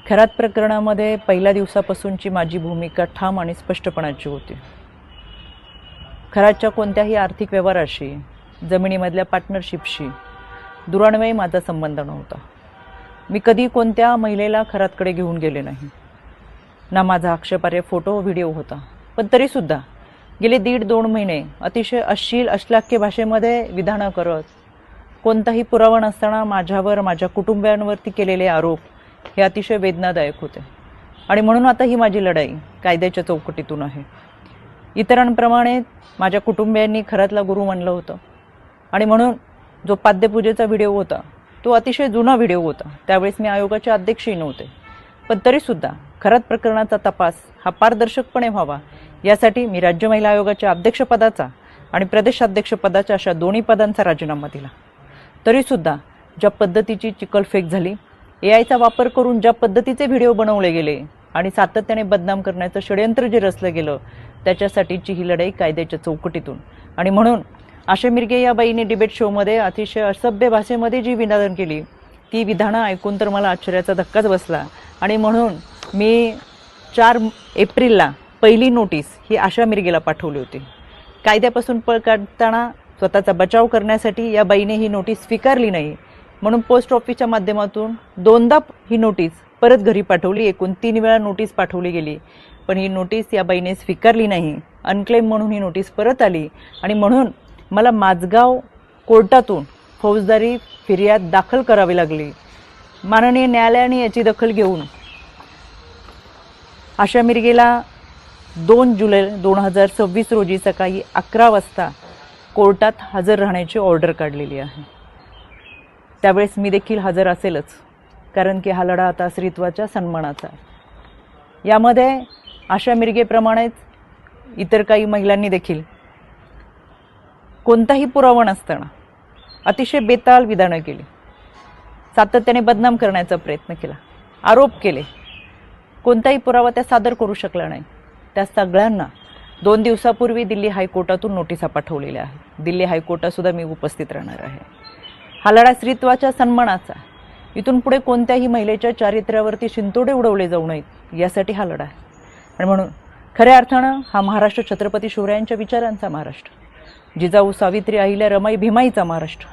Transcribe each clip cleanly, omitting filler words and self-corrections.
खरात प्रकरणामध्ये पहिल्या दिवसापासूनची माझी भूमिका ठाम आणि स्पष्टपणाची होती। खरातच्या कोणत्याही आर्थिक व्यवहाराशी, जमिनीमधल्या पार्टनरशिपशी दुरान्वये माझा संबंध नव्हता। मी कधी कोणत्या महिलेला खरातकडे घेऊन गेले नाही, ना माझा आक्षेपार्ह फोटो व्हिडिओ होता। पण तरीसुद्धा गेले 1.5-2 महिने अतिशय अश्लील अश्लाघ्य भाषेमध्ये विधानं करत, कोणताही पुरावा नसताना माझ्यावर माझ्या कुटुंबियांवरती केलेले आरोप हे अतिशय वेदनादायक होते। आणि म्हणून आता ही माझी लढाई कायद्याच्या चौकटीतून आहे। इतरांप्रमाणे माझ्या कुटुंबियांनी खरातला गुरु मानलं होतं आणि म्हणून जो पाद्यपूजेचा व्हिडिओ होता तो अतिशय जुना व्हिडिओ होता। त्यावेळेस मी आयोगाचे अध्यक्षही नव्हते, पण तरीसुद्धा खरात प्रकरणाचा तपास हा पारदर्शकपणे व्हावा यासाठी मी राज्य महिला आयोगाच्या अध्यक्षपदाचा आणि प्रदेशाध्यक्षपदाच्या अशा दोन्ही पदांचा राजीनामा दिला। तरीसुद्धा ज्या पद्धतीची चिखलफेक झाली, एआयचा वापर करून ज्या पद्धतीचे व्हिडिओ बनवले गेले आणि सातत्याने बदनाम करण्याचं षडयंत्र जे रचलं गेलं, त्याच्यासाठीची ही लढाई कायद्याच्या चौकटीतून। आणि म्हणून आशा मिरगे या बाईने डिबेट शोमध्ये अतिशय असभ्य भाषेमध्ये जी विधानं केली, ती विधानं ऐकून तर मला आश्चर्याचा धक्काच बसला। आणि म्हणून मी 4 एप्रिलला पहिली नोटीस ही आशा मिरगेला पाठवली होती। कायद्यापासून पळ काढताना स्वतःचा बचाव करण्यासाठी या बाईने ही नोटीस स्वीकारली नाही, म्हणून पोस्ट ऑफिसच्या माध्यमातून 2दा ही नोटीस परत घरी पाठवली। एकूण 3 वेळा नोटीस पाठवली गेली, पण ही नोटीस या बाईने स्वीकारली नाही। अनक्लेम म्हणून ही नोटीस परत आली आणि म्हणून मला माझगाव कोर्टातून फौजदारी फिर्याद दाखल करावी लागली। माननीय न्यायालयाने याची दखल घेऊन आशा मिरगेला 2 जुलै 2026 रोजी सकाळी 11 वाजता कोर्टात हजर राहण्याची ऑर्डर काढलेली आहे। त्यावेळेस मी देखील हजर असेलच, कारण की हा लढा आता स्त्रीत्वाच्या सन्मानाचा आहे। यामध्ये आशा मिरगेप्रमाणेच इतर काही महिलांनी देखील कोणताही पुरावा नसताना अतिशय बेताल विधानं केली, सातत्याने बदनाम करण्याचा प्रयत्न केला, आरोप केले। कोणताही पुरावा त्या सादर करू शकला नाही। त्या सगळ्यांना 2 दिवसापूर्वी दिल्ली हायकोर्टातून नोटिसा पाठवलेल्या आहेत। दिल्ली हायकोर्टात सुद्धा मी उपस्थित राहणार आहे। हा लढा स्त्रीत्वाच्या सन्मानाचा, इथून पुढे कोणत्याही महिलेच्या चारित्र्यावरती शिंतोडे उडवले जाऊ नयेत यासाठी हा लढा आहे। आणि म्हणून खऱ्या अर्थानं हा महाराष्ट्र छत्रपती शिवरायांच्या विचारांचा महाराष्ट्र, जिजाऊ सावित्री अहिल्या रमाई भीमाईचा महाराष्ट्र।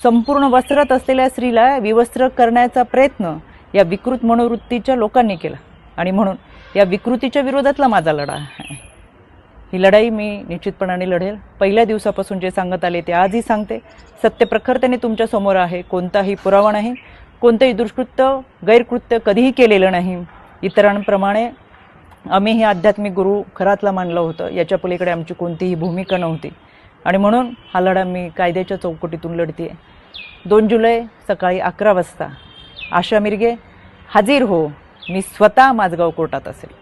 संपूर्ण वस्त्रात असलेल्या स्त्रीला विवस्त्र करण्याचा प्रयत्न या विकृत मनोवृत्तीच्या लोकांनी केला आणि म्हणून या विकृतीच्या विरोधातला माझा लढा आहे। ही लढाई मी निश्चितपणाने लढेल। पहिल्या दिवसापासून जे सांगत आले ते आजही सांगते। सत्य प्रखरतेने तुमच्या समोर आहे। कोणताही पुरावा नाही, कोणतेही दुष्कृत्य गैरकृत्य कधीही केलेलं नाही। इतरांप्रमाणे आम्ही हे आध्यात्मिक गुरु खरातला मानलं होतं, याच्या पलीकडे आमची कोणतीही भूमिका नव्हती। आणि म्हणून हा लढा मी कायद्याच्या चौकटीतून लढते। 2 जुलै सकाळी 11 वाजता आशा मिरगे हाजीर हो, मी स्वतः माझगाव कोर्टात असेल।